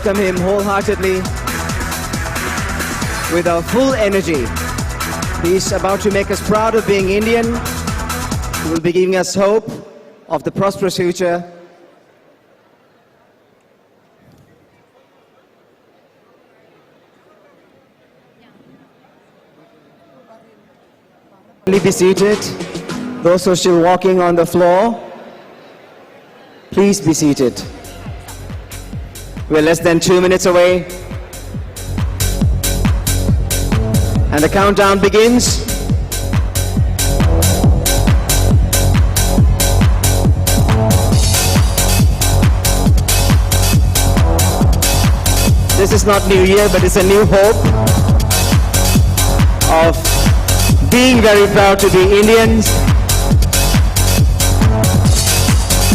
welcome him wholeheartedly with our full energy. He's about to make us proud of being Indian. He will be giving us hope of the prosperous future. kindly be seated. Those who are still walking on the floor, please be seated. We're less than 2 minutes away. And the countdown begins. This is not New Year, but it's a new hope of being very proud to be Indians.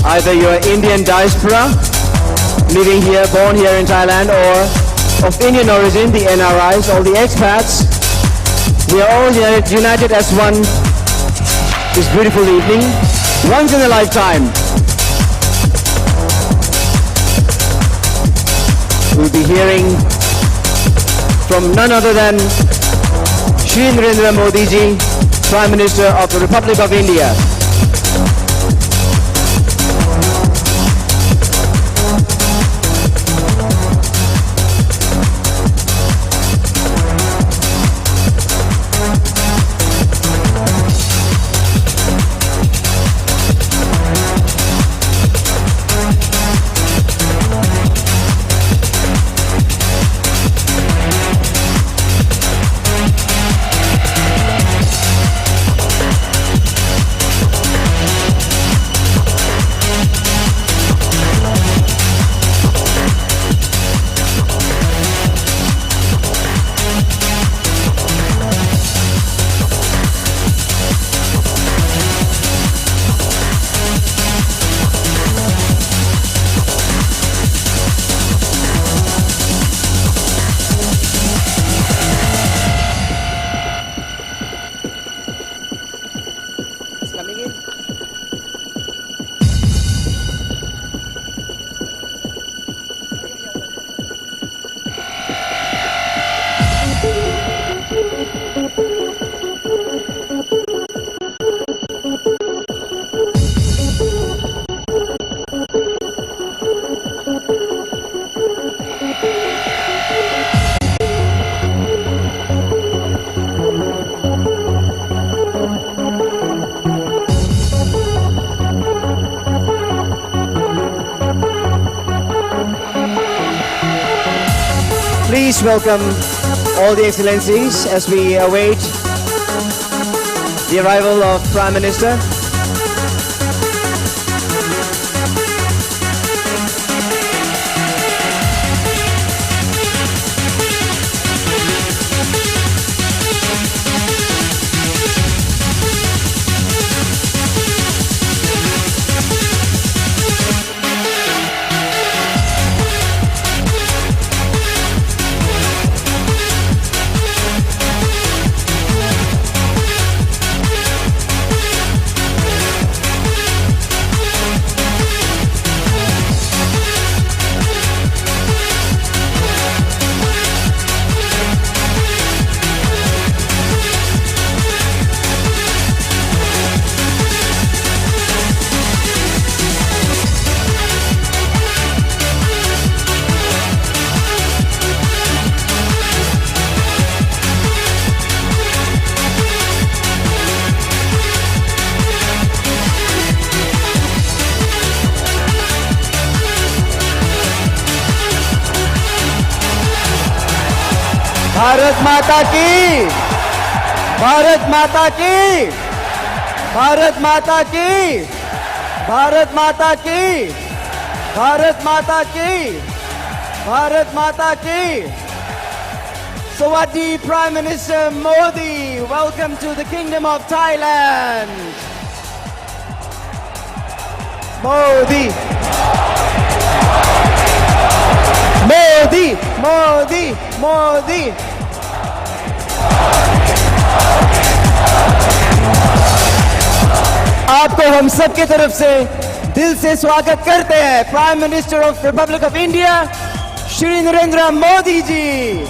Either you're Indian diaspora, living here, born here in Thailand, or of Indian origin, the NRIs, or the expats. We are all united as one this beautiful evening, once in a lifetime. We'll be hearing from none other than Shri Narendra Modi ji, Prime Minister of the Republic of India. Please welcome all the excellencies as we await the arrival of Prime Minister. Bharat माता की, भारत माता की, भारत माता की, भारत माता की, भारत माता की, भारत माता की. Sawadi Prime Minister Modi, welcome to the Kingdom of Thailand. Modi, Modi, Modi, Modi. आपको हम सब की तरफ से दिल से स्वागत करते हैं prime minister of Republic of India Shri Narendra Modi ji.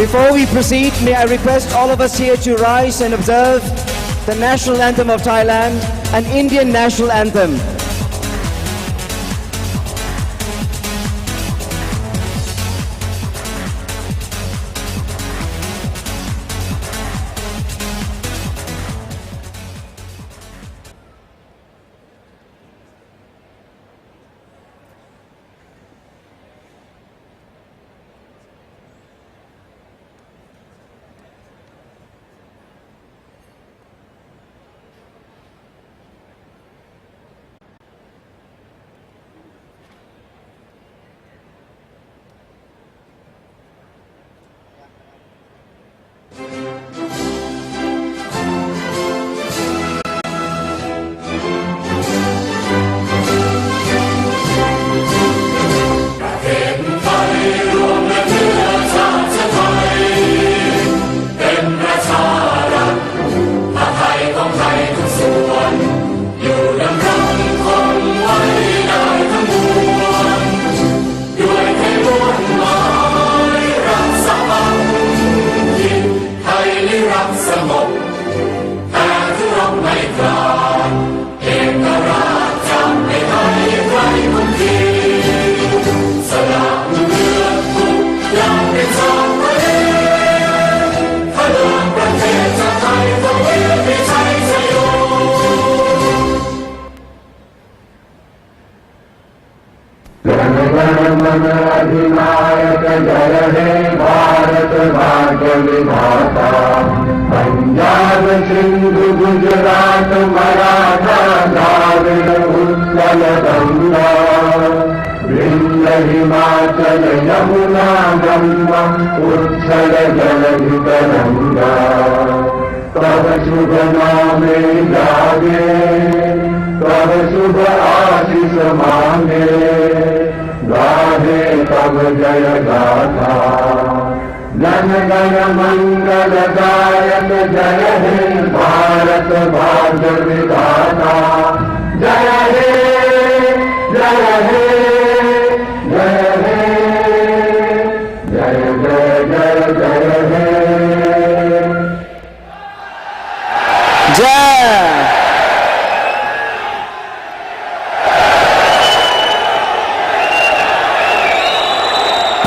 Before we proceed, may I request all of us here to rise and observe the national anthem of Thailand, an Indian national anthem. अधिनायक जय हे भारत भाग्य विधाता पंजाब सिंधु गुजरात मराठा द्राविड़ उत्कल गंगा विंध्य हिमाचल यमुना गंगा उच्छल जलधि तरंगा तब शुभ नामे जागे तब शुभ आशीष मांगे गाहे तब जय गाथा जन गण मंगल दायक जय हे भारत भाग्य विधाता जय हे जय हे जय हे जय जय जय जय हे जय।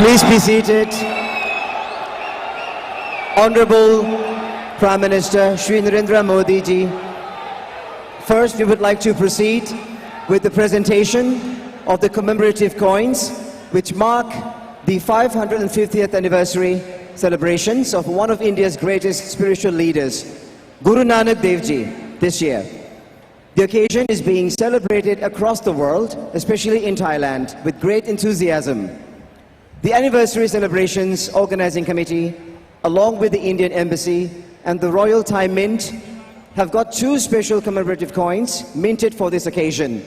Please be seated. Honorable Prime Minister Shri Narendra Modi ji. First, we would like to proceed with the presentation of the commemorative coins which mark the 550th anniversary celebrations of one of India's greatest spiritual leaders, Guru Nanak Dev Ji, this year. The occasion is being celebrated across the world, especially in Thailand, with great enthusiasm. The anniversary celebrations organizing committee, along with the Indian Embassy and the Royal Thai Mint, have got two special commemorative coins minted for this occasion.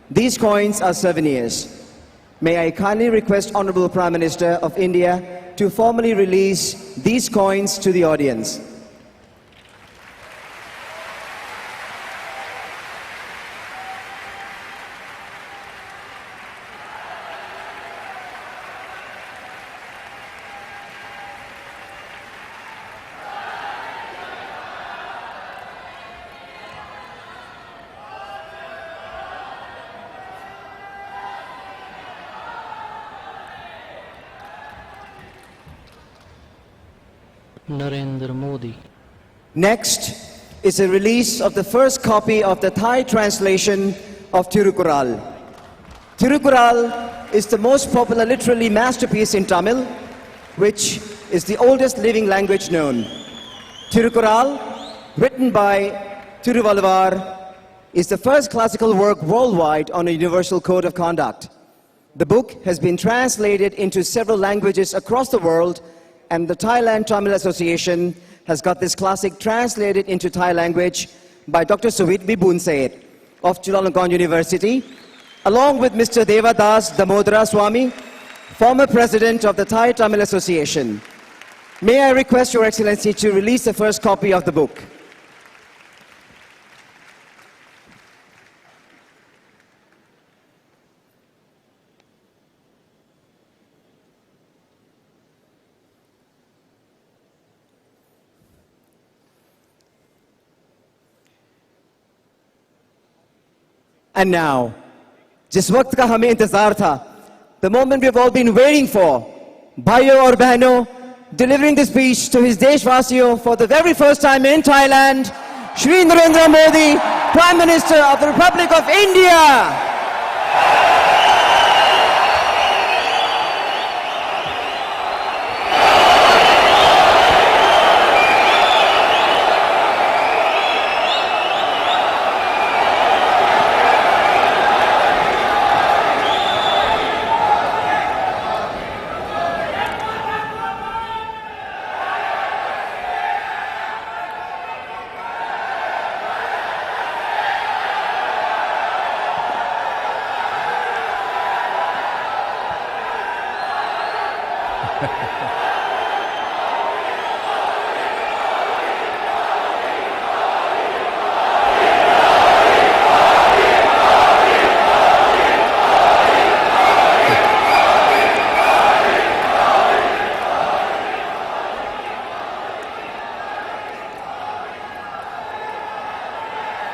These coins are souvenirs. May I kindly request Honorable Prime Minister of India to formally release these coins to the audience. Narendra Modi. Next is a release of the first copy of the Thai translation of Tirukkural. Tirukkural is the most popular literary masterpiece in Tamil, which is the oldest living language known. Tirukkural, written by Tiruvalluvar, is the first classical work worldwide on a universal code of conduct. The book has been translated into several languages across the world, and the Thailand Tamil Association has got this classic translated into Thai language by Dr. Suvit Vibhunseth of Chulalongkorn University, along with Mr. Devadas Damodara Swami, former president of the Thai Tamil Association. May I request Your Excellency to release the first copy of the book. And now, जिस वक्त का हमें इंतजार था, the moment we've all been waiting for, भाइयों और बहनों, delivering the speech to his देशवासियों for the very first time in Thailand, Shri Narendra Modi, Prime Minister of the Republic of India.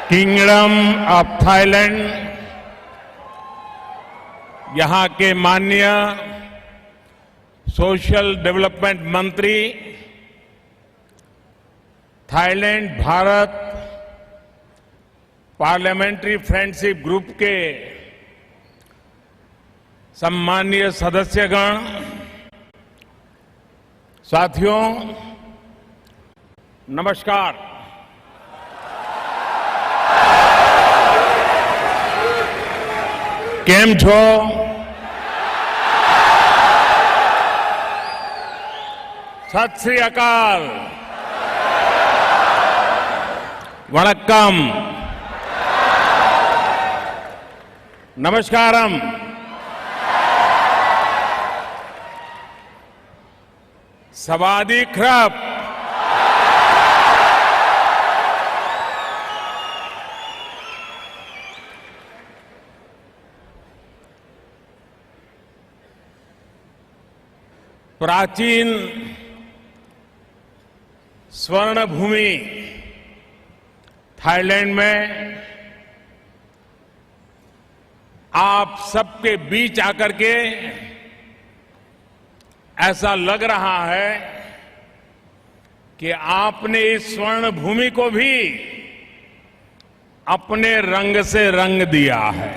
Kingdom of Thailand, यहां के माननीय social development मंत्री, Thailand Bharat parliamentary friendship group के सम्मानीय सदस्यगण, साथियों नमस्कार। केम छो? सत श्री अकाल, वणक्कम, नमस्कारम। सवादी ख्रप, प्राचीन स्वर्ण भूमि थाईलैंड में आप सबके बीच आकर के ऐसा लग रहा है कि आपने इस स्वर्ण भूमि को भी अपने रंग से रंग दिया है।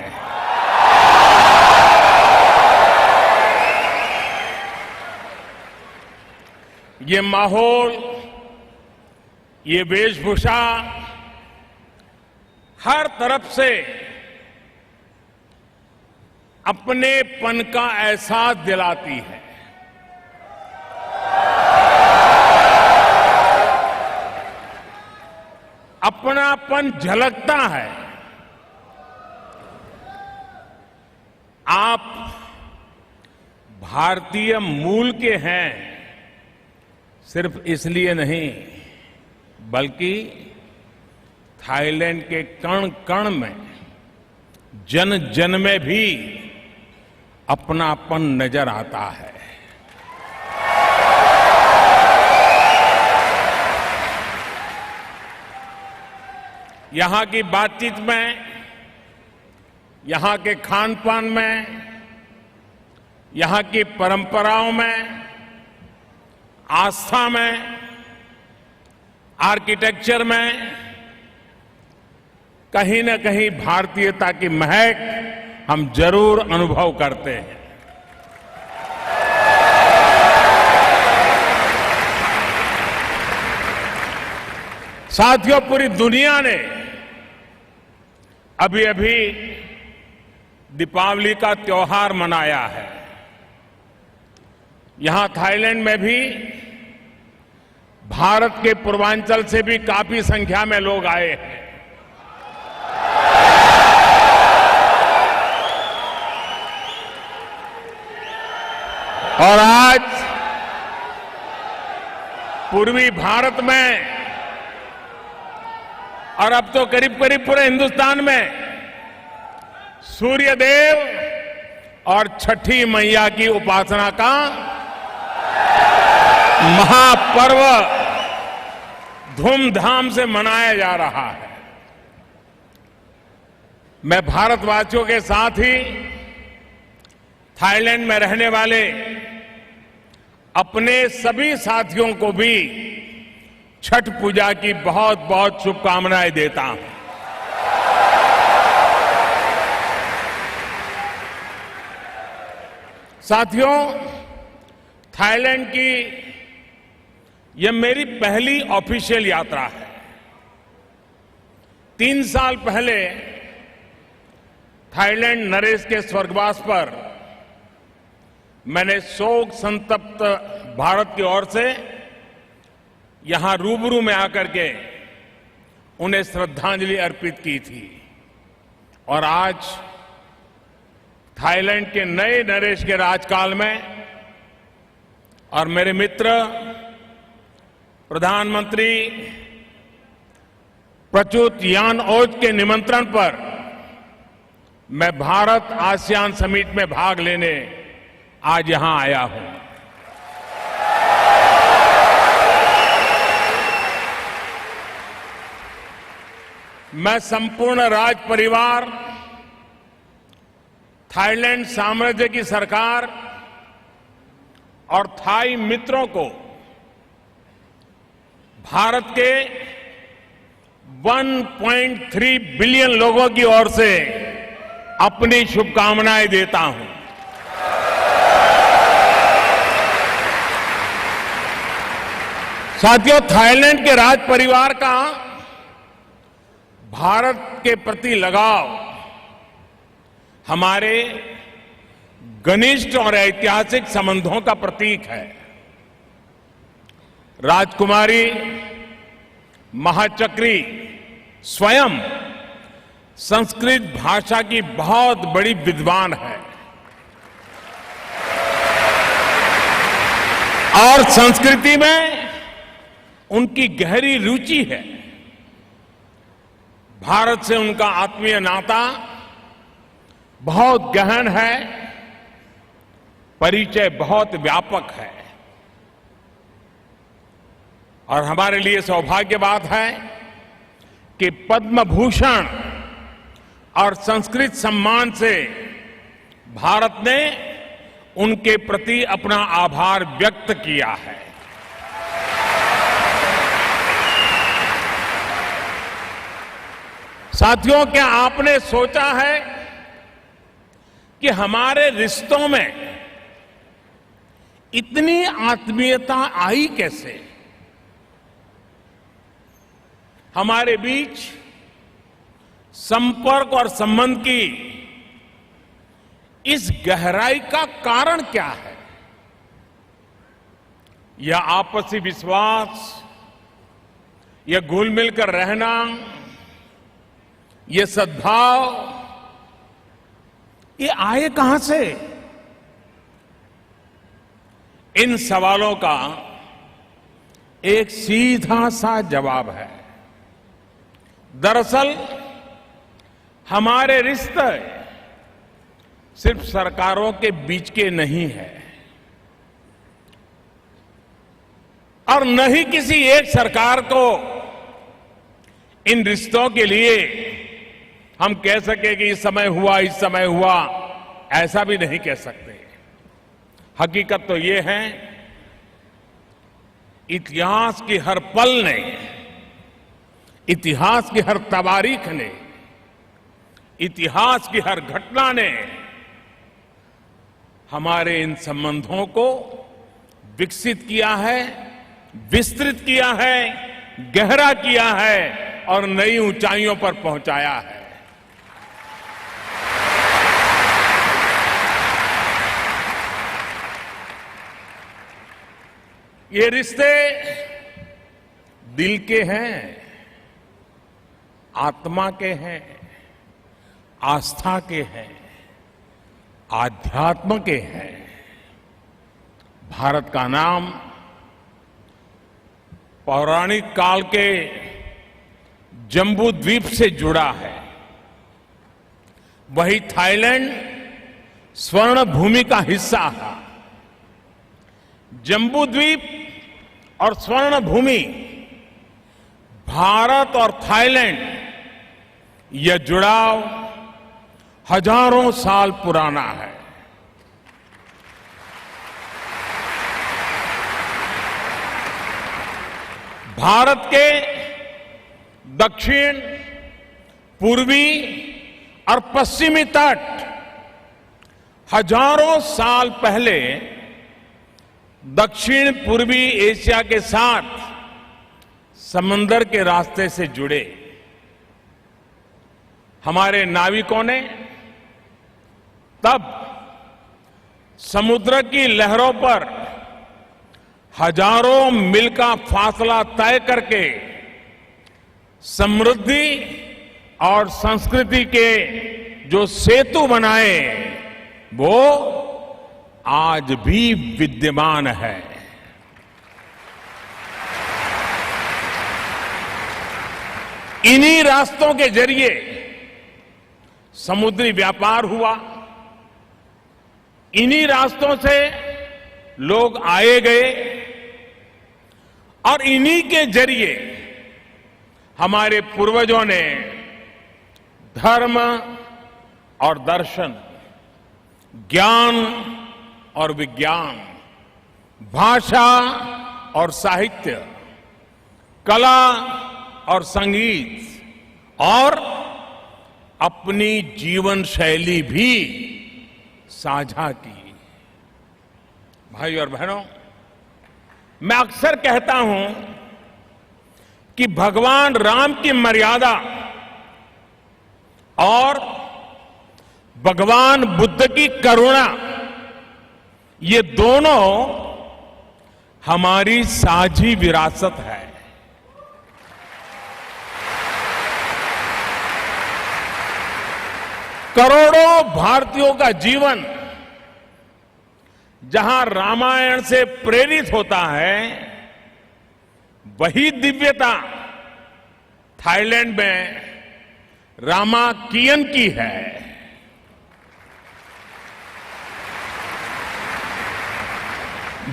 ये माहौल, ये वेशभूषा हर तरफ से अपनेपन का एहसास दिलाती है। अपनापन झलकता है। आप भारतीय मूल के हैं सिर्फ इसलिए नहीं, बल्कि थाईलैंड के कण कण में, जन जन में भी अपनापन नजर आता है। यहां की बातचीत में, यहां के खान पान में, यहां की परंपराओं में, आस्था में, आर्किटेक्चर में कहीं न कहीं भारतीयता की महक हम जरूर अनुभव करते हैं। साथियों, पूरी दुनिया ने अभी अभी दीपावली का त्योहार मनाया है। यहां थाईलैंड में भी भारत के पूर्वांचल से भी काफी संख्या में लोग आए हैं। और आज पूर्वी भारत में और अब तो करीब करीब पूरे हिंदुस्तान में सूर्य देव और छठी मैया की उपासना का महापर्व धूमधाम से मनाया जा रहा है। मैं भारतवासियों के साथ ही थाईलैंड में रहने वाले अपने सभी साथियों को भी छठ पूजा की बहुत बहुत शुभकामनाएं देता हूं। साथियों, थाईलैंड की यह मेरी पहली ऑफिशियल यात्रा है। 3 साल पहले थाईलैंड नरेश के स्वर्गवास पर मैंने शोक संतप्त भारत की ओर से यहां रूबरू में आकर के उन्हें श्रद्धांजलि अर्पित की थी। और आज थाईलैंड के नए नरेश के राजकाल में और मेरे मित्र प्रधानमंत्री प्रचुत यान-ओज के निमंत्रण पर मैं भारत आसियान समिट में भाग लेने आज यहां आया हूं। मैं संपूर्ण राज परिवार, थाईलैंड साम्राज्य की सरकार और थाई मित्रों को भारत के 1.3 बिलियन लोगों की ओर से अपनी शुभकामनाएं देता हूं। साथियों, थाईलैंड के राज परिवार का भारत के प्रति लगाव हमारे घनिष्ठ और ऐतिहासिक संबंधों का प्रतीक है। राजकुमारी महाचक्री स्वयं संस्कृत भाषा की बहुत बड़ी विद्वान है और संस्कृति में उनकी गहरी रुचि है। भारत से उनका आत्मीय नाता बहुत गहन है, परिचय बहुत व्यापक है और हमारे लिए सौभाग्य बात है कि पद्म भूषण और संस्कृत सम्मान से भारत ने उनके प्रति अपना आभार व्यक्त किया है। साथियों, क्या आपने सोचा है कि हमारे रिश्तों में इतनी आत्मीयता आई कैसे? हमारे बीच संपर्क और संबंध की इस गहराई का कारण क्या है? यह आपसी विश्वास, यह घुल मिलकर रहना, ये सद्भाव, ये आए कहां से? इन सवालों का एक सीधा सा जवाब है। दरअसल हमारे रिश्ते सिर्फ सरकारों के बीच के नहीं है और न ही किसी एक सरकार को इन रिश्तों के लिए हम कह सके कि इस समय हुआ, ऐसा भी नहीं कह सकते। हकीकत तो ये है, इतिहास की हर पल ने, इतिहास की हर तवारीख ने, इतिहास की हर घटना ने हमारे इन संबंधों को विकसित किया है, विस्तृत किया है, गहरा किया है और नई ऊंचाइयों पर पहुंचाया है। ये रिश्ते दिल के हैं, आत्मा के हैं, आस्था के हैं, आध्यात्म के हैं। भारत का नाम पौराणिक काल के जम्बू द्वीप से जुड़ा है। वही थाईलैंड स्वर्ण भूमि का हिस्सा था। जम्बू द्वीप और स्वर्ण भूमि, भारत और थाईलैंड, यह जुड़ाव हजारों साल पुराना है। भारत के दक्षिण, पूर्वी और पश्चिमी तट हजारों साल पहले दक्षिण पूर्वी एशिया के साथ समंदर के रास्ते से जुड़े। हमारे नाविकों ने तब समुद्र की लहरों पर हजारों मील का फासला तय करके समृद्धि और संस्कृति के जो सेतु बनाए, वो आज भी विद्यमान है। इन्हीं रास्तों के जरिए समुद्री व्यापार हुआ, इन्हीं रास्तों से लोग आए गए और इन्हीं के जरिए हमारे पूर्वजों ने धर्म और दर्शन, ज्ञान और विज्ञान, भाषा और साहित्य, कला और संगीत और अपनी जीवन शैली भी साझा की। भाई और बहनों, मैं अक्सर कहता हूं कि भगवान राम की मर्यादा और भगवान बुद्ध की करुणा, ये दोनों हमारी साझी विरासत है। करोड़ों भारतीयों का जीवन जहां रामायण से प्रेरित होता है, वही दिव्यता थाईलैंड में रामाकियन की है।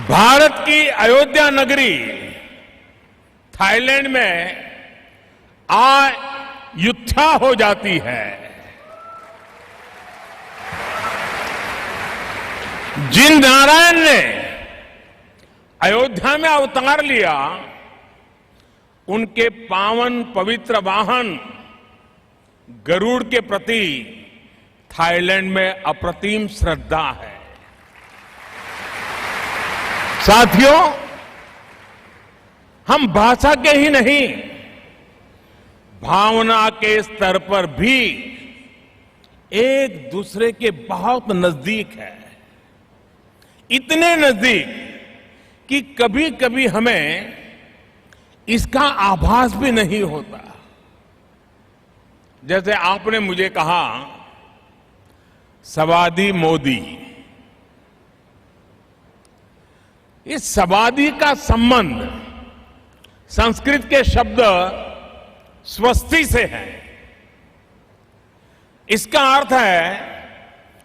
भारत की अयोध्या नगरी थाईलैंड में अयोध्या हो जाती है। जिन नारायण ने अयोध्या में अवतार लिया, उनके पावन पवित्र वाहन गरुड़ के प्रति थाईलैंड में अप्रतिम श्रद्धा है। साथियों, हम भाषा के ही नहीं, भावना के स्तर पर भी एक दूसरे के बहुत नजदीक है। इतने नजदीक कि कभी कभी हमें इसका आभास भी नहीं होता। जैसे आपने मुझे कहा सवादी मोदी, इस सवादी का संबंध संस्कृत के शब्द स्वस्ति से है। इसका अर्थ है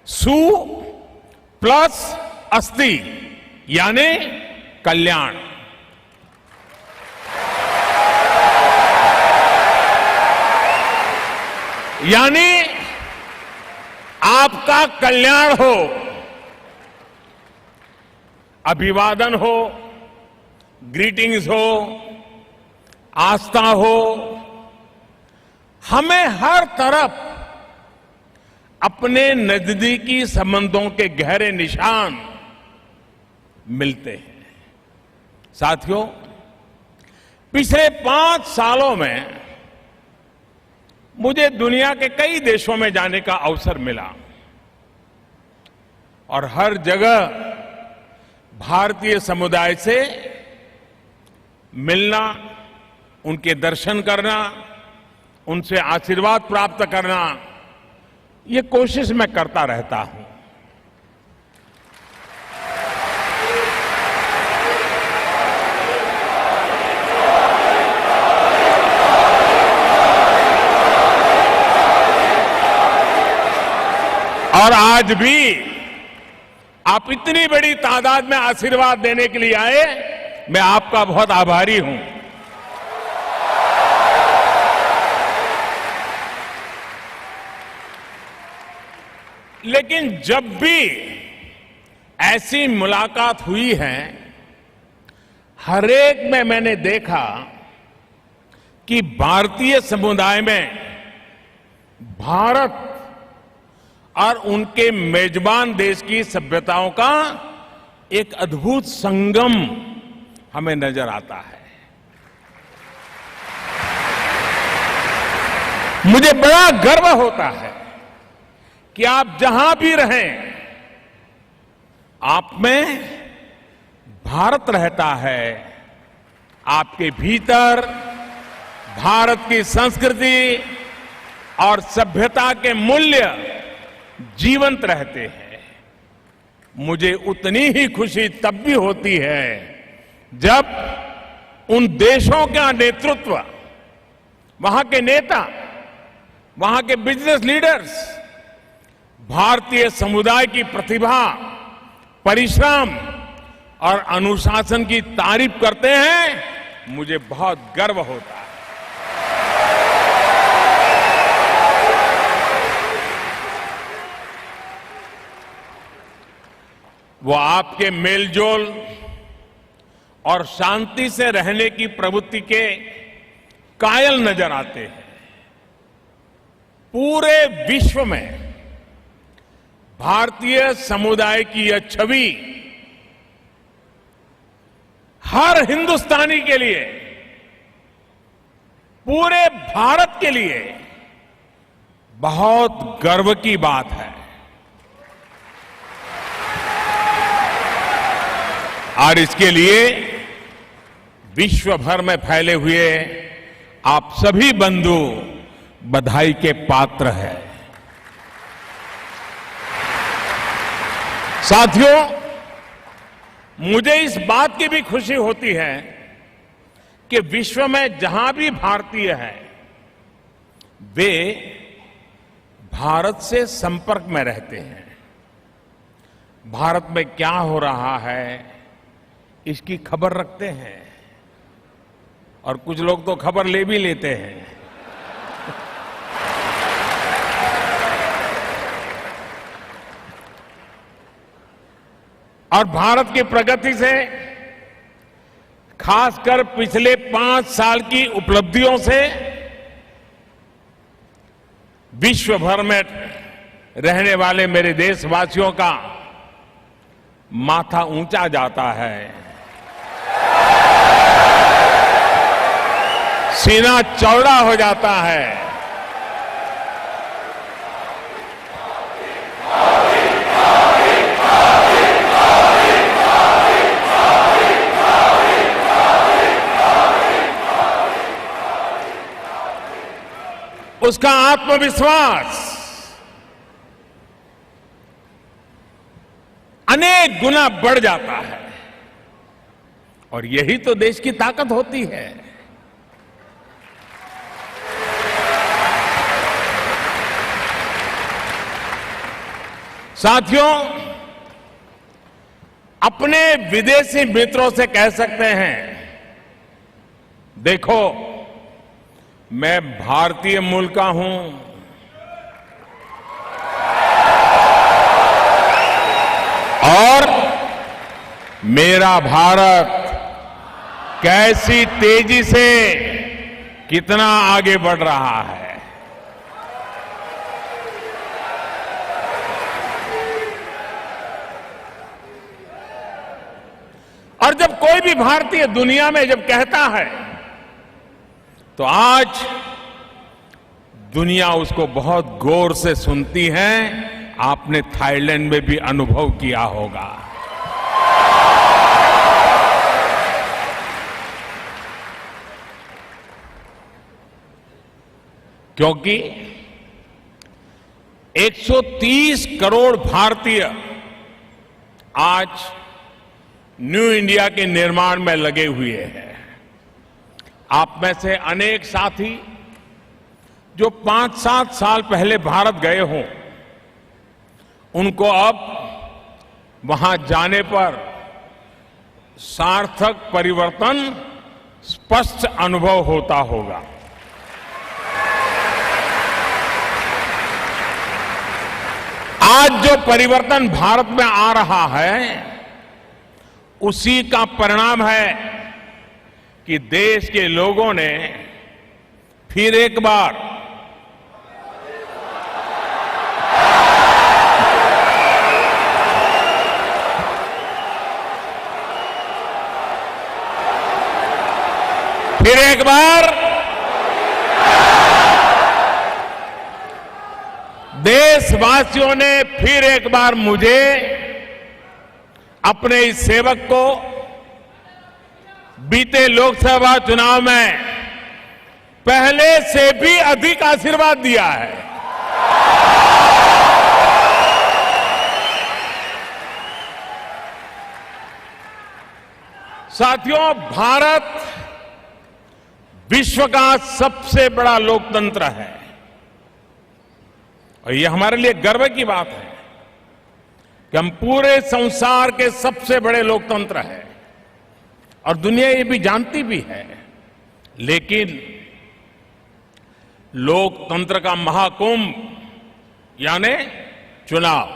सु प्लस अस्ति, यानी कल्याण। यानी आपका कल्याण हो, अभिवादन हो, ग्रीटिंग्स हो, आस्था हो, हमें हर तरफ अपने नजदीकी संबंधों के गहरे निशान मिलते हैं। साथियों, पिछले 5 सालों में मुझे दुनिया के कई देशों में जाने का अवसर मिला और हर जगह भारतीय समुदाय से मिलना, उनके दर्शन करना, उनसे आशीर्वाद प्राप्त करना, ये कोशिश मैं करता रहता हूं। और आज भी आप इतनी बड़ी तादाद में आशीर्वाद देने के लिए आए, मैं आपका बहुत आभारी हूं। लेकिन जब भी ऐसी मुलाकात हुई है, हर एक में मैंने देखा कि भारतीय समुदाय में भारत और उनके मेजबान देश की सभ्यताओं का एक अद्भुत संगम हमें नजर आता है। मुझे बड़ा गर्व होता है कि आप जहां भी रहें, आप में भारत रहता है। आपके भीतर भारत की संस्कृति और सभ्यता के मूल्य जीवंत रहते हैं। मुझे उतनी ही खुशी तब भी होती है जब उन देशों का नेतृत्व वहां के नेता, वहां के बिजनेस लीडर्स भारतीय समुदाय की प्रतिभा, परिश्रम और अनुशासन की तारीफ करते हैं, मुझे बहुत गर्व होता है। वो आपके मेलजोल और शांति से रहने की प्रवृत्ति के कायल नजर आते हैं। पूरे विश्व में भारतीय समुदाय की यह छवि हर हिंदुस्तानी के लिए, पूरे भारत के लिए बहुत गर्व की बात है। और इसके लिए विश्व भर में फैले हुए आप सभी बंधु बधाई के पात्र हैं। साथियों, मुझे इस बात की भी खुशी होती है कि विश्व में जहां भी भारतीय हैं, वे भारत से संपर्क में रहते हैं। भारत में क्या हो रहा है इसकी खबर रखते हैं, और कुछ लोग तो खबर ले भी लेते हैं। और भारत की प्रगति से, खासकर पिछले 5 साल की उपलब्धियों से विश्व भर में रहने वाले मेरे देशवासियों का माथा ऊंचा जाता है, सीना चौड़ा हो जाता है। उसका आत्मविश्वास अनेक गुना बढ़ जाता है, और यही तो देश की ताकत होती है। साथियों, अपने विदेशी मित्रों से कह सकते हैं, देखो मैं भारतीय मूल का हूं, और मेरा भारत कैसी तेजी से कितना आगे बढ़ रहा है। और जब कोई भी भारतीय दुनिया में जब कहता है, तो आज दुनिया उसको बहुत गौर से सुनती है। आपने थाईलैंड में भी अनुभव किया होगा। क्योंकि 130 करोड़ भारतीय आज न्यू इंडिया के निर्माण में लगे हुए हैं। आप में से अनेक साथी जो 5-7 साल पहले भारत गए हों, उनको अब वहां जाने पर सार्थक परिवर्तन स्पष्ट अनुभव होता होगा। आज जो परिवर्तन भारत में आ रहा है, उसी का परिणाम है कि देश के लोगों ने फिर एक बार देशवासियों ने फिर एक बार मुझे, अपने इस सेवक को, बीते लोकसभा चुनाव में पहले से भी अधिक आशीर्वाद दिया है। साथियों, भारत विश्व का सबसे बड़ा लोकतंत्र है और ये हमारे लिए गर्व की बात है कि हम पूरे संसार के सबसे बड़े लोकतंत्र हैं और दुनिया ये भी जानती भी है। लेकिन लोकतंत्र का महाकुंभ यानी चुनाव,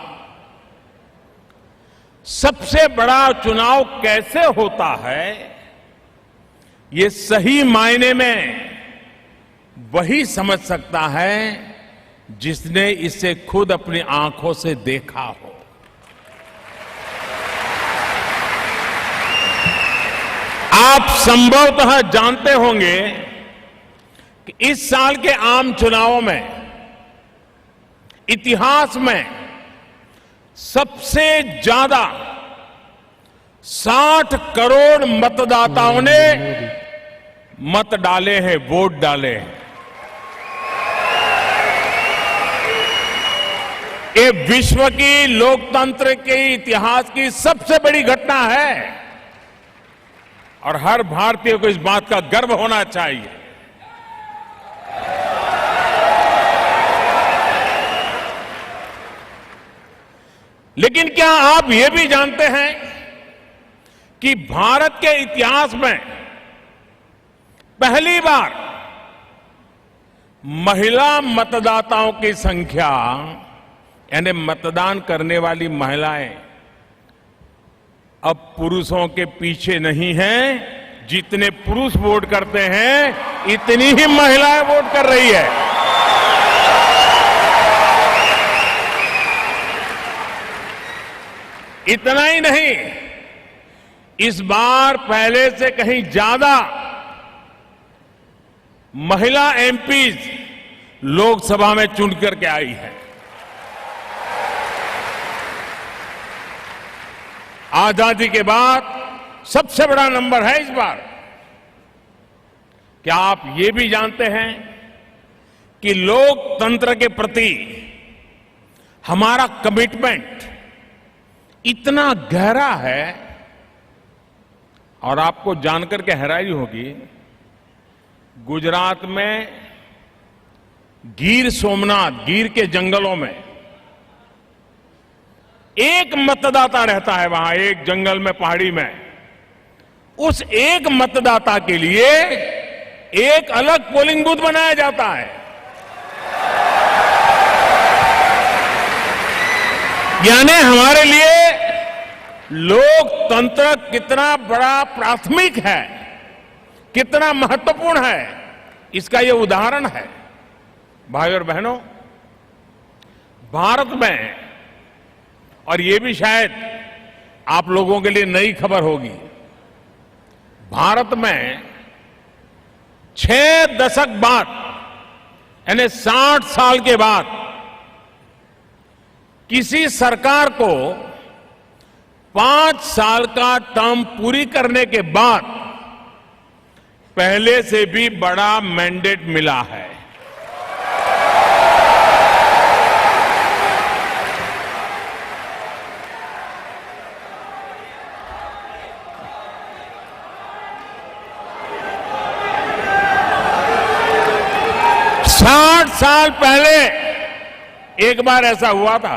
सबसे बड़ा चुनाव कैसे होता है ये सही मायने में वही समझ सकता है जिसने इसे खुद अपनी आंखों से देखा हो। आप संभवतः जानते होंगे कि इस साल के आम चुनावों में इतिहास में सबसे ज्यादा 60 करोड़ मतदाताओं ने मत डाले हैं, वोट डाले हैं। ये विश्व की लोकतंत्र के इतिहास की सबसे बड़ी घटना है और हर भारतीय को इस बात का गर्व होना चाहिए। लेकिन क्या आप ये भी जानते हैं कि भारत के इतिहास में पहली बार महिला मतदाताओं की संख्या यानी मतदान करने वाली महिलाएं अब पुरुषों के पीछे नहीं हैं। जितने पुरुष वोट करते हैं इतनी ही महिलाएं वोट कर रही है। इतना ही नहीं, इस बार पहले से कहीं ज्यादा महिला एमपीज लोकसभा में चुन करके आई है। आजादी के बाद सबसे बड़ा नंबर है इस बार। क्या आप ये भी जानते हैं कि लोकतंत्र के प्रति हमारा कमिटमेंट इतना गहरा है और आपको जानकर के हैरानी होगी, गुजरात में गिर सोमनाथ, गिर के जंगलों में एक मतदाता रहता है। वहां एक जंगल में, पहाड़ी में, उस एक मतदाता के लिए एक अलग पोलिंग बूथ बनाया जाता है। यानी हमारे लिए लोकतंत्र कितना बड़ा प्राथमिक है, कितना महत्वपूर्ण है, इसका यह उदाहरण है। भाइयों और बहनों, भारत में, और ये भी शायद आप लोगों के लिए नई खबर होगी, भारत में 6 दशक बाद यानी 60 साल के बाद किसी सरकार को 5 साल का टर्म पूरी करने के बाद पहले से भी बड़ा मैंडेट मिला है। साल पहले एक बार ऐसा हुआ था,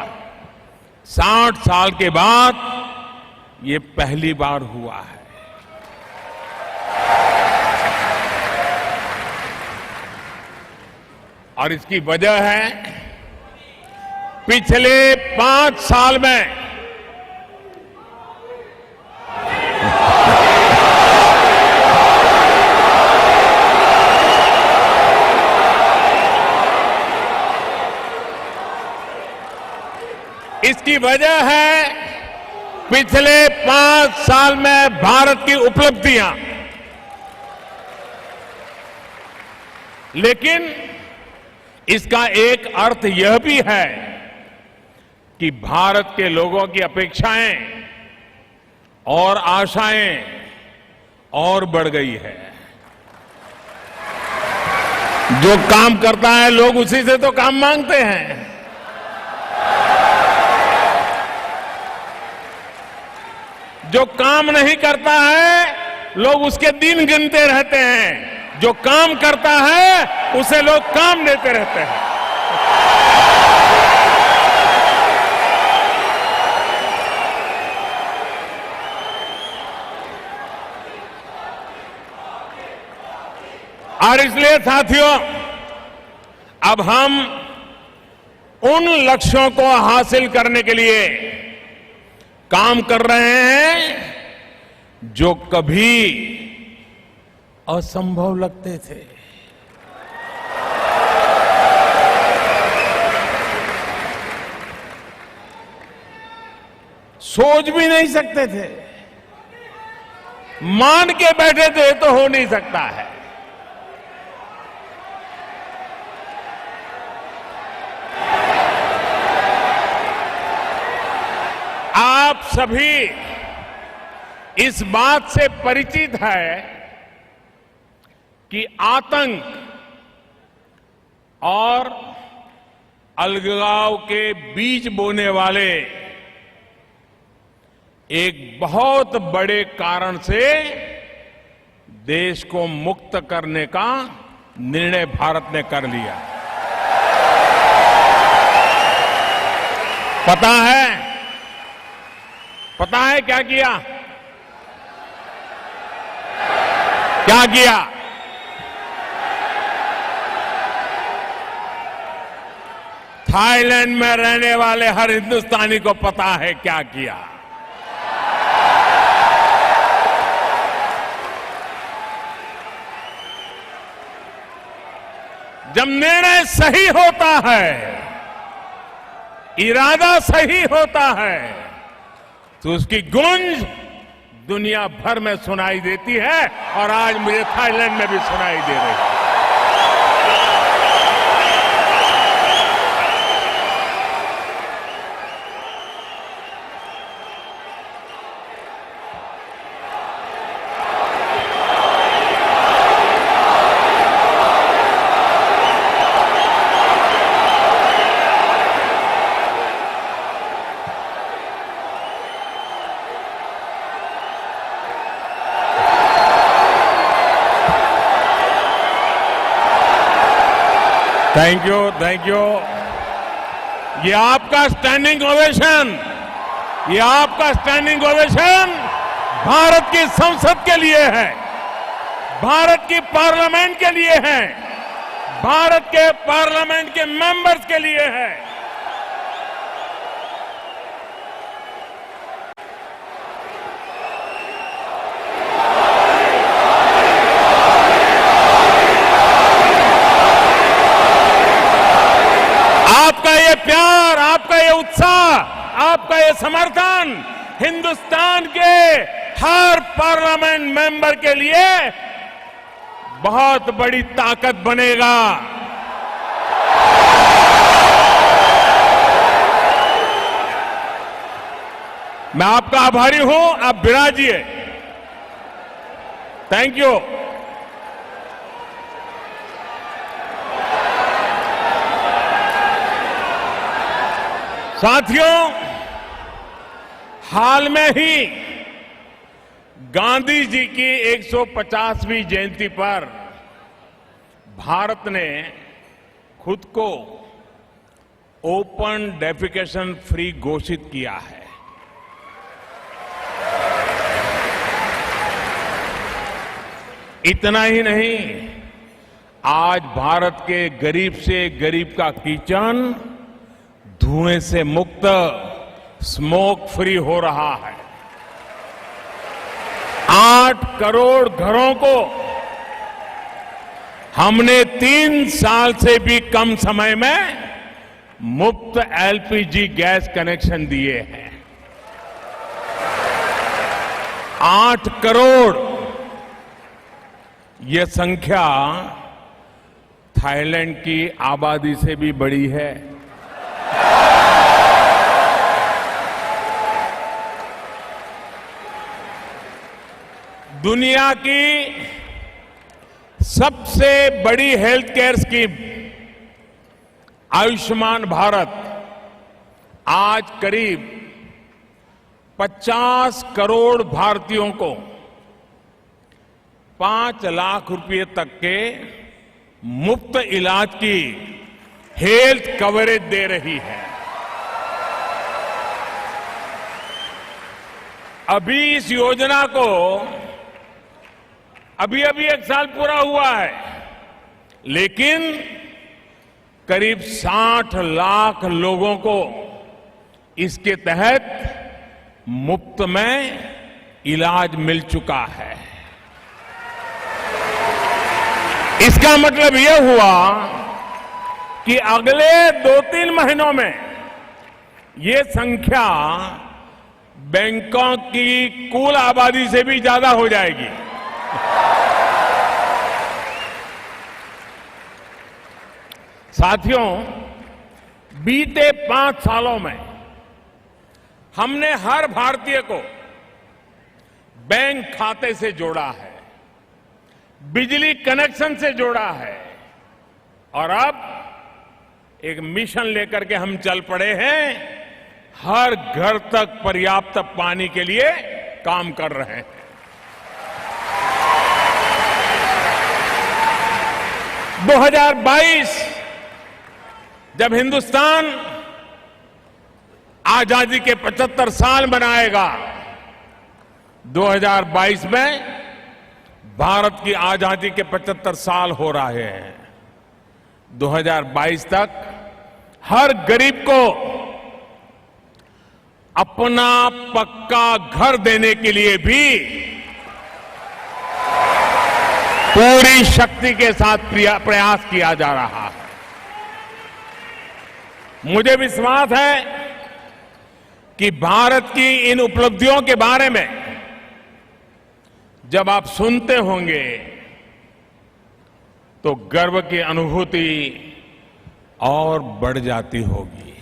60 साल के बाद ये पहली बार हुआ है। और इसकी वजह है पिछले 5 साल में इसकी वजह है पिछले 5 साल में भारत की उपलब्धियां। लेकिन इसका एक अर्थ यह भी है कि भारत के लोगों की अपेक्षाएं और आशाएं और बढ़ गई है। जो काम करता है लोग उसी से तो काम मांगते हैं। जो काम नहीं करता है लोग उसके दिन गिनते रहते हैं। जो काम करता है उसे लोग काम देते रहते हैं। और इसलिए साथियों, अब हम उन लक्ष्यों को हासिल करने के लिए काम कर रहे हैं जो कभी असंभव लगते थे। सोच भी नहीं सकते थे, मान के बैठे थे तो हो नहीं सकता है। आप सभी इस बात से परिचित है कि आतंक और अलगाव के बीज बोने वाले एक बहुत बड़े कारण से देश को मुक्त करने का निर्णय भारत ने कर लिया। पता है क्या किया? क्या किया? थाईलैंड में रहने वाले हर हिंदुस्तानी को पता है क्या किया। जब निर्णय सही होता है, इरादा सही होता है, तो उसकी गूंज दुनिया भर में सुनाई देती है और आज मुझे थाईलैंड में भी सुनाई दे रही है। Thank you. ये आपका स्टैंडिंग ओवेशन भारत की संसद के लिए है, भारत की पार्लियामेंट के लिए है, भारत के पार्लियामेंट के मेंबर्स के लिए है। आपका ये प्यार, आपका ये उत्साह, आपका ये समर्थन हिंदुस्तान के हर पार्लियामेंट मेंबर के लिए बहुत बड़ी ताकत बनेगा। मैं आपका आभारी हूं, आप विराजिए। Thank you. साथियों, हाल में ही गांधी जी की 150वीं जयंती पर भारत ने खुद को ओपन डेफिकेशन फ्री घोषित किया है। इतना ही नहीं, आज भारत के गरीब से गरीब का किचन धुएं से मुक्त, स्मोक फ्री हो रहा है। 8 करोड़ घरों को हमने 3 साल से भी कम समय में मुफ्त एलपीजी गैस कनेक्शन दिए हैं। 8 करोड़, ये संख्या थाईलैंड की आबादी से भी बड़ी है। दुनिया की सबसे बड़ी health care scheme Ayushman Bharat आज करीब 50 करोड़ भारतीयों को 5 लाख रुपए तक के मुफ्त इलाज की हेल्थ कवरेज दे रही है। अभी इस योजना को अभी 1 साल पूरा हुआ है, लेकिन करीब 60 लाख लोगों को इसके तहत मुफ्त में इलाज मिल चुका है। इसका मतलब यह हुआ कि अगले 2-3 महीनों में ये संख्या बैंकॉक की कुल आबादी से भी ज्यादा हो जाएगी। साथियों, बीते 5 सालों में हमने हर भारतीय को बैंक खाते से जोड़ा है, बिजली कनेक्शन से जोड़ा है और अब एक मिशन लेकर के हम चल पड़े हैं, हर घर तक पर्याप्त पानी के लिए काम कर रहे हैं। 2022 जब हिंदुस्तान आजादी के 75 साल मनाएगा, 2022 में भारत की आजादी के 75 साल हो रहे हैं। 2022 तक हर गरीब को अपना पक्का घर देने के लिए भी पूरी शक्ति के साथ प्रयास किया जा रहा है। मुझे विश्वास है कि भारत की इन उपलब्धियों के बारे में जब आप सुनते होंगे तो गर्व की अनुभूति और बढ़ जाती होगी।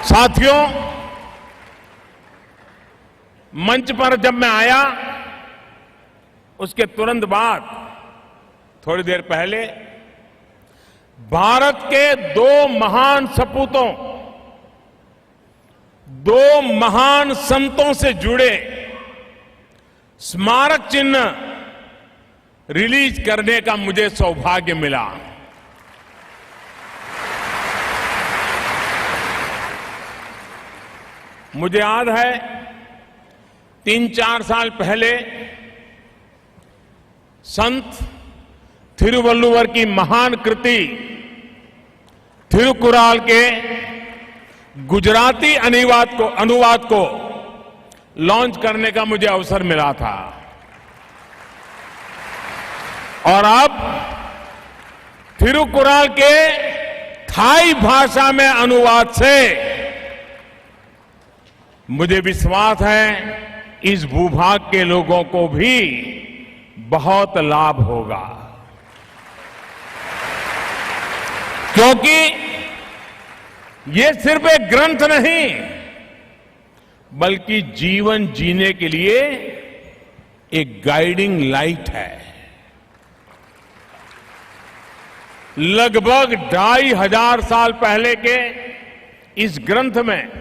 साथियों, मंच पर जब मैं आया उसके तुरंत बाद थोड़ी देर पहले भारत के 2 महान सपूतों, 2 महान संतों से जुड़े स्मारक चिन्ह रिलीज करने का मुझे सौभाग्य मिला। मुझे याद है 3-4 साल पहले संत थिरुवल्लुवर की महान कृति थिरुकुराल के गुजराती अनुवाद को लॉन्च करने का मुझे अवसर मिला था और अब थिरुकुराल के थाई भाषा में अनुवाद से मुझे विश्वास है इस भूभाग के लोगों को भी बहुत लाभ होगा, क्योंकि ये सिर्फ एक ग्रंथ नहीं बल्कि जीवन जीने के लिए एक गाइडिंग लाइट है। लगभग 2500 साल पहले के इस ग्रंथ में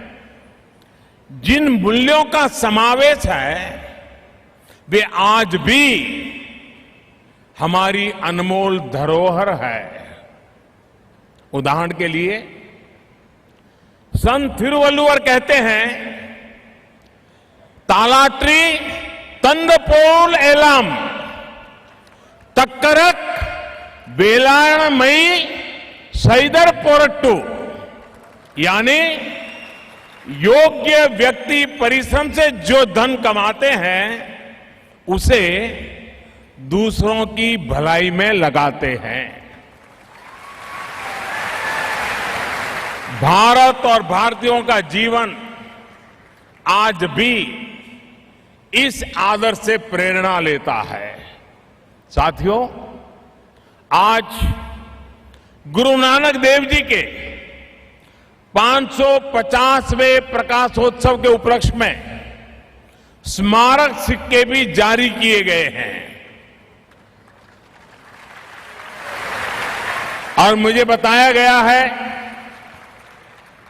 जिन मूल्यों का समावेश है वे आज भी हमारी अनमोल धरोहर है। उदाहरण के लिए संत थिरुवल्लुवर कहते हैं, तालाट्री तंदपोल एलम तक्करक वेलायणमयी सैदर पोरट्टू, यानी योग्य व्यक्ति परिश्रम से जो धन कमाते हैं उसे दूसरों की भलाई में लगाते हैं। भारत और भारतीयों का जीवन आज भी इस आदर्श से प्रेरणा लेता है। साथियों, आज गुरु नानक देव जी के 550वें प्रकाशोत्सव के उपलक्ष्य में स्मारक सिक्के भी जारी किए गए हैं और मुझे बताया गया है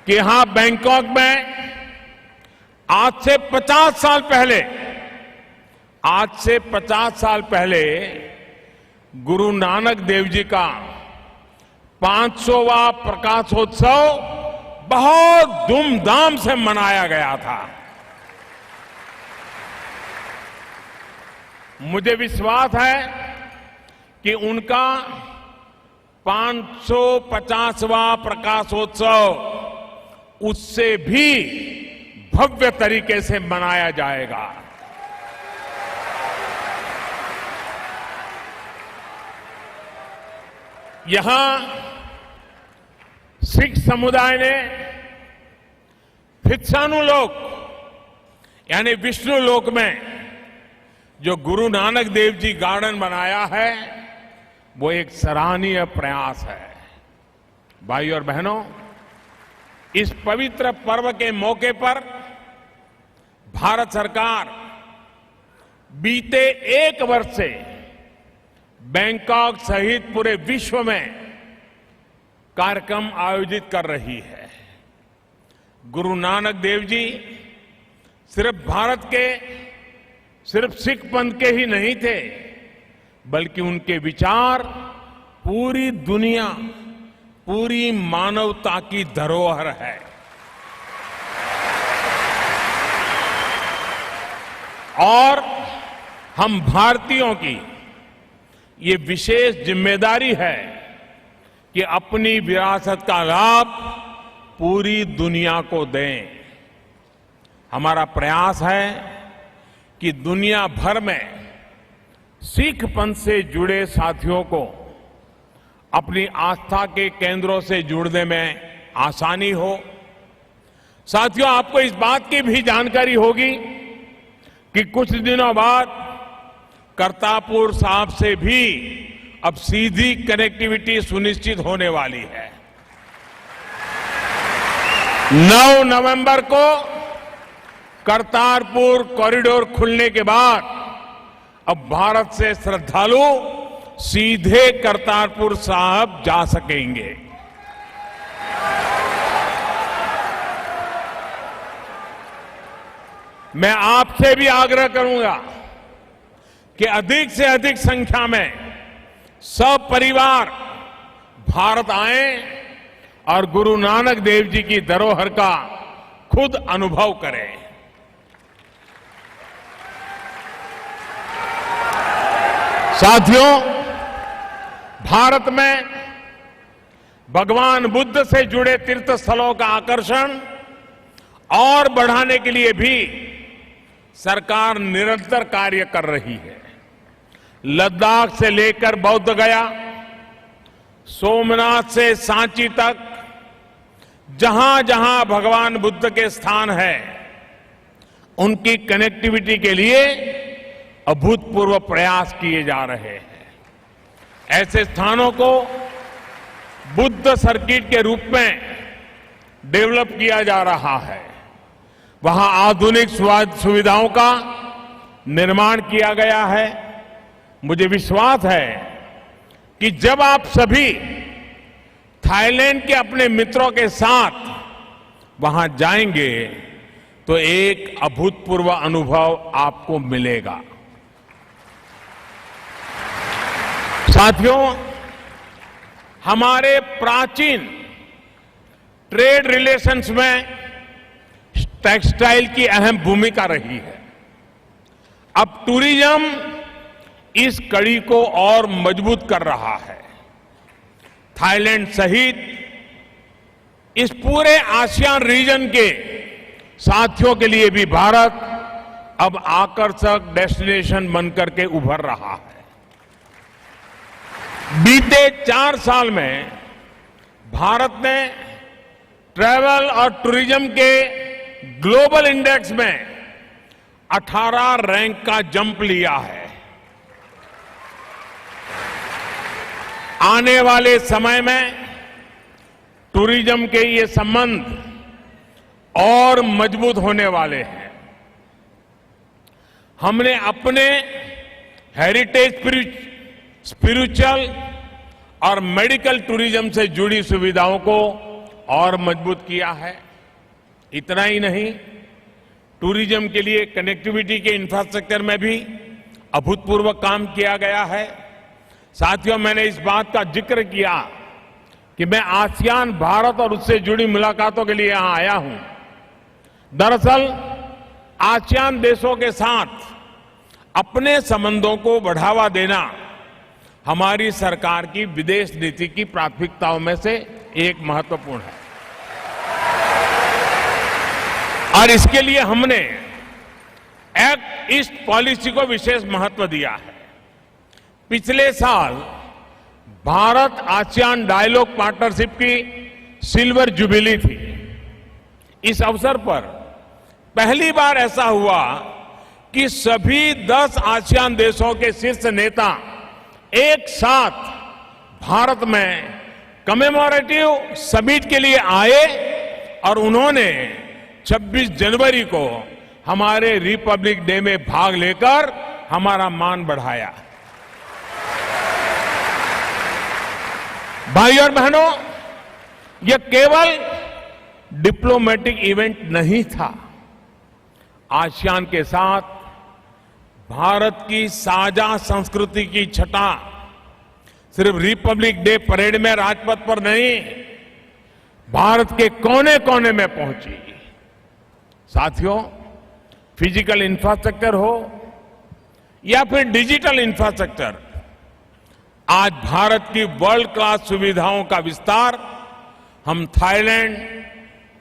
कि यहां बैंकॉक में आज से 50 साल पहले गुरु नानक देव जी का 500वां प्रकाशोत्सव बहुत धूमधाम से मनाया गया था। मुझे विश्वास है कि उनका 550वां प्रकाशोत्सव उससे भी भव्य तरीके से मनाया जाएगा। यहां सिख समुदाय ने फित्सानुलोक यानी विष्णु लोक में जो गुरु नानक देव जी गार्डन बनाया है वो एक सराहनीय प्रयास है। भाइयों और बहनों, इस पवित्र पर्व के मौके पर भारत सरकार बीते 1 वर्ष से बैंकॉक सहित पूरे विश्व में कार्यक्रम आयोजित कर रही है। गुरु नानक देव जी सिर्फ भारत के, सिर्फ सिख पंथ के ही नहीं थे, बल्कि उनके विचार पूरी दुनिया, पूरी मानवता की धरोहर है। और हम भारतीयों की ये विशेष जिम्मेदारी है कि अपनी विरासत का लाभ पूरी दुनिया को दें। हमारा प्रयास है कि दुनिया भर में सिख पंथ से जुड़े साथियों को अपनी आस्था के केंद्रों से जुड़ने में आसानी हो। साथियों, आपको इस बात की भी जानकारी होगी कि कुछ दिनों बाद करतारपुर साहिब से भी अब सीधी कनेक्टिविटी सुनिश्चित होने वाली है। 9 नवंबर को करतारपुर कॉरिडोर खुलने के बाद अब भारत से श्रद्धालु सीधे करतारपुर साहिब जा सकेंगे। मैं आपसे भी आग्रह करूंगा कि अधिक से अधिक संख्या में सब परिवार भारत आएं और गुरु नानक देव जी की धरोहर का खुद अनुभव करें। साथियों, भारत में भगवान बुद्ध से जुड़े तीर्थ स्थलों का आकर्षण और बढ़ाने के लिए भी सरकार निरंतर कार्य कर रही है। लद्दाख से लेकर बौद्ध गया, सोमनाथ से सांची तक, जहां जहां भगवान बुद्ध के स्थान है, उनकी कनेक्टिविटी के लिए अभूतपूर्व प्रयास किए जा रहे हैं। ऐसे स्थानों को बुद्ध सर्किट के रूप में डेवलप किया जा रहा है। वहां आधुनिक सुविधाओं का निर्माण किया गया है। मुझे विश्वास है कि जब आप सभी थाईलैंड के अपने मित्रों के साथ वहां जाएंगे तो एक अभूतपूर्व अनुभव आपको मिलेगा। साथियों, हमारे प्राचीन ट्रेड रिलेशंस में टेक्सटाइल की अहम भूमिका रही है। अब टूरिज्म इस कड़ी को और मजबूत कर रहा है। थाईलैंड सहित इस पूरे आसियान रीजन के साथियों के लिए भी भारत अब आकर्षक डेस्टिनेशन बनकर के उभर रहा है। बीते 4 साल में भारत ने ट्रैवल और टूरिज्म के ग्लोबल इंडेक्स में 18 रैंक का जंप लिया है। आने वाले समय में टूरिज्म के ये संबंध और मजबूत होने वाले हैं। हमने अपने हेरिटेज स्पिरिचुअल और मेडिकल टूरिज्म से जुड़ी सुविधाओं को और मजबूत किया है। इतना ही नहीं, टूरिज्म के लिए कनेक्टिविटी के इंफ्रास्ट्रक्चर में भी अभूतपूर्व काम किया गया है। साथियों, मैंने इस बात का जिक्र किया कि मैं आसियान भारत और उससे जुड़ी मुलाकातों के लिए यहां आया हूं। दरअसल आसियान देशों के साथ अपने संबंधों को बढ़ावा देना हमारी सरकार की विदेश नीति की प्राथमिकताओं में से एक महत्वपूर्ण है और इसके लिए हमने एक्ट ईस्ट पॉलिसी को विशेष महत्व दिया है। पिछले साल भारत आसियान डायलॉग पार्टनरशिप की सिल्वर जुबिली थी। इस अवसर पर पहली बार ऐसा हुआ कि सभी 10 आसियान देशों के शीर्ष नेता एक साथ भारत में कमेमोरेटिव समिट के लिए आए और उन्होंने 26 जनवरी को हमारे रिपब्लिक डे में भाग लेकर हमारा मान बढ़ाया। भाई और बहनों, यह केवल डिप्लोमेटिक इवेंट नहीं था। आसियान के साथ भारत की साझा संस्कृति की छटा सिर्फ रिपब्लिक डे परेड में राजपथ पर नहीं, भारत के कोने कोने में पहुंची। साथियों, फिजिकल इंफ्रास्ट्रक्चर हो या फिर डिजिटल इंफ्रास्ट्रक्चर, आज भारत की वर्ल्ड क्लास सुविधाओं का विस्तार हम थाईलैंड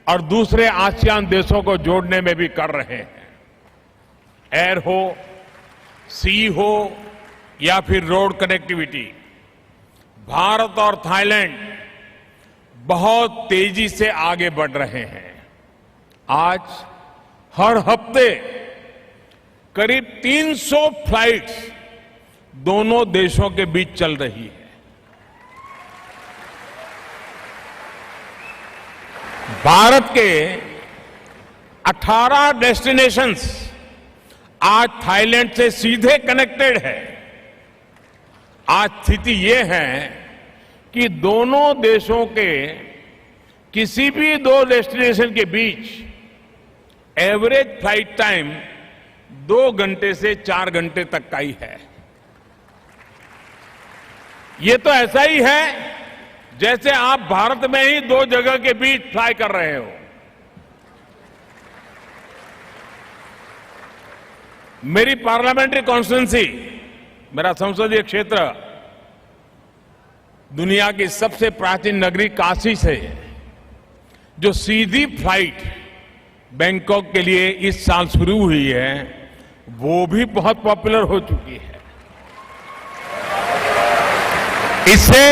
और दूसरे आसियान देशों को जोड़ने में भी कर रहे हैं। एयर हो, सी हो या फिर रोड कनेक्टिविटी, भारत और थाईलैंड बहुत तेजी से आगे बढ़ रहे हैं। आज हर हफ्ते करीब 300 फ्लाइट्स दोनों देशों के बीच चल रही है। भारत के 18 डेस्टिनेशंस आज थाईलैंड से सीधे कनेक्टेड है। आज स्थिति यह है कि दोनों देशों के किसी भी 2 डेस्टिनेशन के बीच एवरेज फ्लाइट टाइम 2 घंटे से 4 घंटे तक का ही है। ये तो ऐसा ही है जैसे आप भारत में ही 2 जगह के बीच फ्लाई कर रहे हो। मेरी पार्लियामेंट्री कॉन्स्टिट्यूंसी, मेरा संसदीय क्षेत्र दुनिया की सबसे प्राचीन नगरी काशी से जो सीधी फ्लाइट बैंकॉक के लिए इस साल शुरू हुई है, वो भी बहुत पॉपुलर हो चुकी है। इससे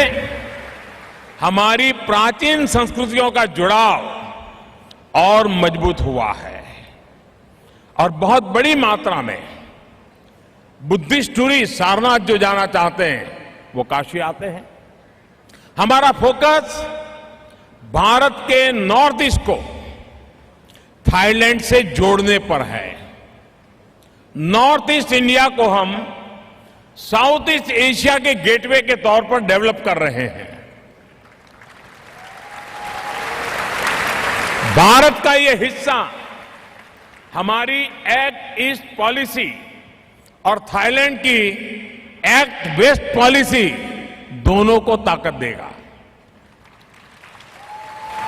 हमारी प्राचीन संस्कृतियों का जुड़ाव और मजबूत हुआ है और बहुत बड़ी मात्रा में बुद्धिस्ट टूरिस्ट सारनाथ जो जाना चाहते हैं वो काशी आते हैं। हमारा फोकस भारत के नॉर्थ ईस्ट को थाईलैंड से जोड़ने पर है। नॉर्थ ईस्ट इंडिया को हम साउथ ईस्ट एशिया के गेटवे के तौर पर डेवलप कर रहे हैं। भारत का यह हिस्सा हमारी एक्ट ईस्ट पॉलिसी और थाईलैंड की एक्ट वेस्ट पॉलिसी दोनों को ताकत देगा।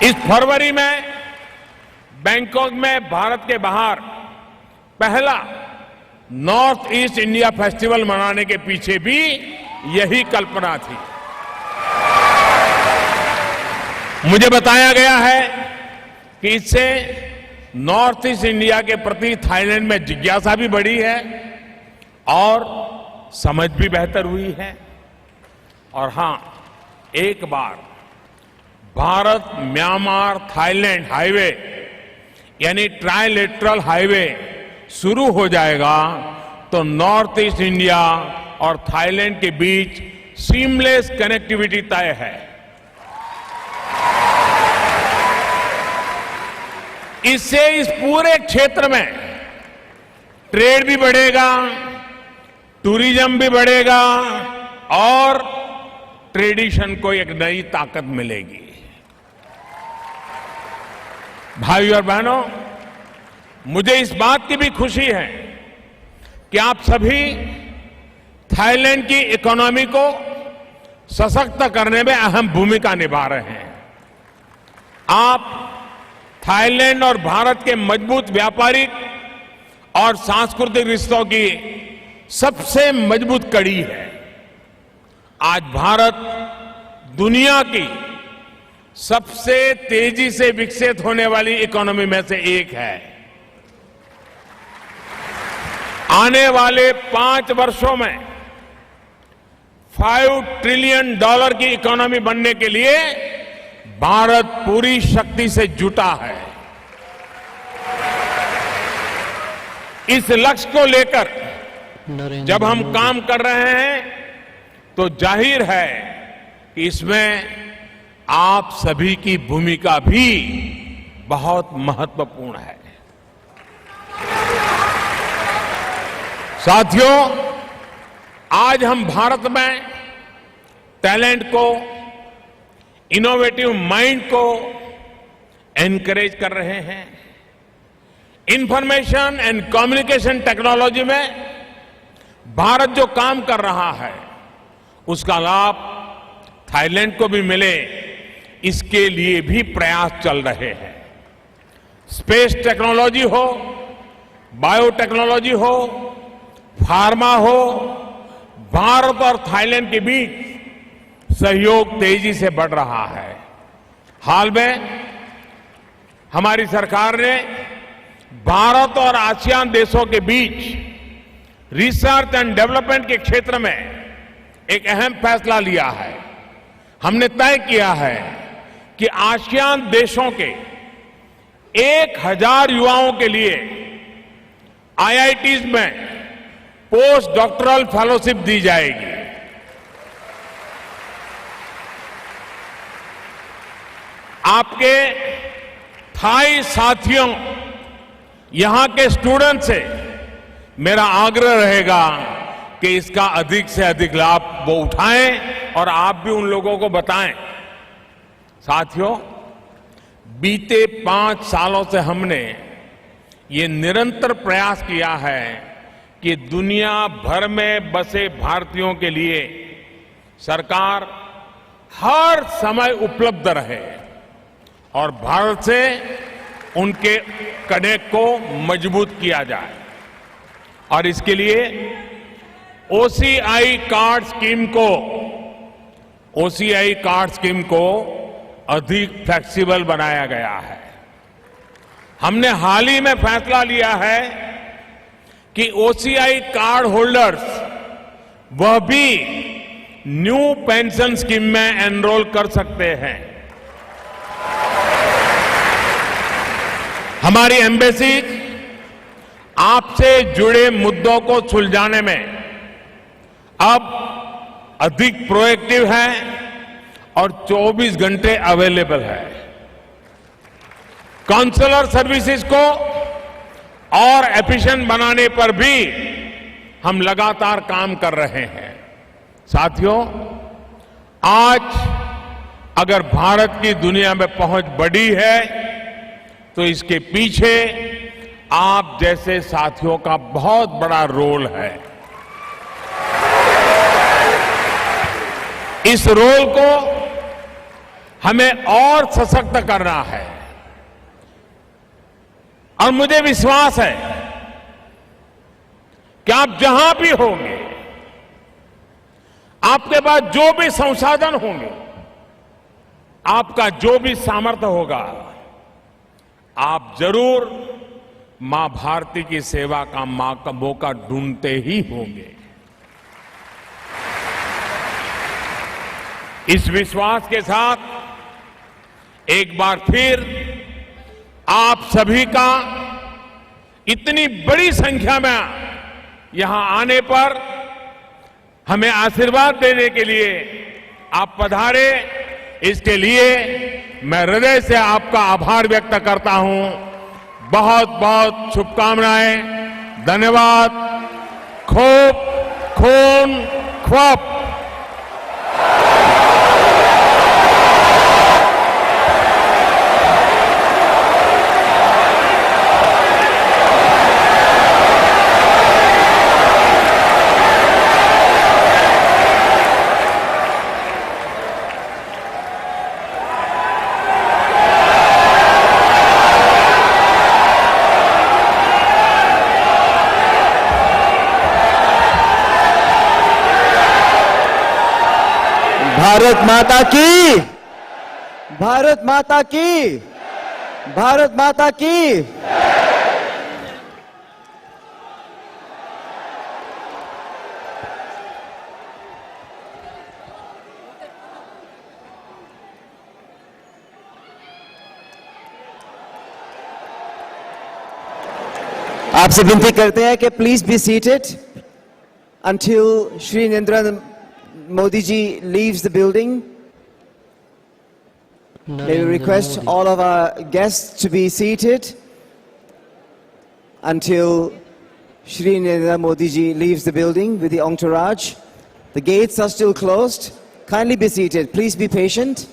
इस फरवरी में बैंकॉक में भारत के बाहर पहला नॉर्थ ईस्ट इंडिया फेस्टिवल मनाने के पीछे भी यही कल्पना थी। मुझे बताया गया है कि इससे नॉर्थ ईस्ट इंडिया के प्रति थाईलैंड में जिज्ञासा भी बढ़ी है और समझ भी बेहतर हुई है। और हां, एक बार भारत म्यांमार थाईलैंड हाईवे यानी ट्राइलेटरल हाईवे शुरू हो जाएगा तो नॉर्थ ईस्ट इंडिया और थाईलैंड के बीच सीमलेस कनेक्टिविटी तय है। इससे इस पूरे क्षेत्र में ट्रेड भी बढ़ेगा, टूरिज्म भी बढ़ेगा और ट्रेडिशन को एक नई ताकत मिलेगी। भाइयों और बहनों, मुझे इस बात की भी खुशी है कि आप सभी थाईलैंड की इकोनॉमी को सशक्त करने में अहम भूमिका निभा रहे हैं। आप थाईलैंड और भारत के मजबूत व्यापारिक और सांस्कृतिक रिश्तों की सबसे मजबूत कड़ी है। आज भारत दुनिया की सबसे तेजी से विकसित होने वाली इकोनॉमी में से एक है। आने वाले 5 वर्षों में $5 ट्रिलियन की इकोनॉमी बनने के लिए भारत पूरी शक्ति से जुटा है। इस लक्ष्य को लेकर नरेंद्र जब हम मोदी। काम कर रहे हैं तो जाहिर है कि इसमें आप सभी की भूमिका भी बहुत महत्वपूर्ण है। साथियों, आज हम भारत में टैलेंट को, इनोवेटिव माइंड को एनकरेज कर रहे हैं। इंफॉर्मेशन एंड कम्युनिकेशन टेक्नोलॉजी में भारत जो काम कर रहा है उसका लाभ थाईलैंड को भी मिले, इसके लिए भी प्रयास चल रहे हैं। स्पेस टेक्नोलॉजी हो, बायोटेक्नोलॉजी हो, फार्मा हो, भारत और थाईलैंड के बीच सहयोग तेजी से बढ़ रहा है। हाल में हमारी सरकार ने भारत और आसियान देशों के बीच रिसर्च एंड डेवलपमेंट के क्षेत्र में एक अहम फैसला लिया है। हमने तय किया है कि आसियान देशों के 1000 युवाओं के लिए आईआईटीज में पोस्ट डॉक्टरल फेलोशिप दी जाएगी। आपके थाई साथियों, यहां के स्टूडेंट से मेरा आग्रह रहेगा कि इसका अधिक से अधिक लाभ वो उठाएं और आप भी उन लोगों को बताएं। साथियों, बीते 5 सालों से हमने ये निरंतर प्रयास किया है कि दुनिया भर में बसे भारतीयों के लिए सरकार हर समय उपलब्ध रहे और भारत से उनके कनेक्ट को मजबूत किया जाए। और इसके लिए ओसीआई कार्ड स्कीम को अधिक फ्लेक्सिबल बनाया गया है। हमने हाल ही में फैसला लिया है कि ओसीआई कार्ड होल्डर्स वह भी न्यू पेंशन स्कीम में एनरोल कर सकते हैं। हमारी एम्बेसी आपसे जुड़े मुद्दों को सुलझाने में अब अधिक प्रोएक्टिव है और 24 घंटे अवेलेबल है। काउंसलर सर्विसेज को और एफिशिएंट बनाने पर भी हम लगातार काम कर रहे हैं। साथियों, आज अगर भारत की दुनिया में पहुंच बढ़ी है तो इसके पीछे आप जैसे साथियों का बहुत बड़ा रोल है। इस रोल को हमें और सशक्त करना है और मुझे विश्वास है कि आप जहां भी होंगे, आपके पास जो भी संसाधन होंगे, आपका जो भी सामर्थ्य होगा, आप जरूर मां भारती की सेवा का मौका ढूंढते ही होंगे। इस विश्वास के साथ एक बार फिर आप सभी का इतनी बड़ी संख्या में यहां आने पर हमें आशीर्वाद देने के लिए आप पधारे, इसके लिए मैं हृदय से आपका आभार व्यक्त करता हूं। बहुत बहुत शुभकामनाएं। धन्यवाद। खूब खून ख्वाब। भारत माता की, भारत माता की, भारत माता की। आपसे विनती करते हैं कि please be seated until Shri Narendra Modi ji leaves the building. May we request all of our guests to be seated until Shri Narendra Modi ji leaves the building with the entourage. The gates are still closed. Kindly be seated. Please be patient.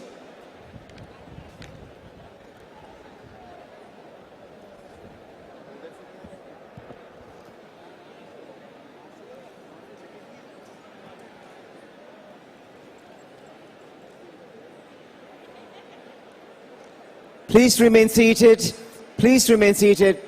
Please remain seated. Please remain seated.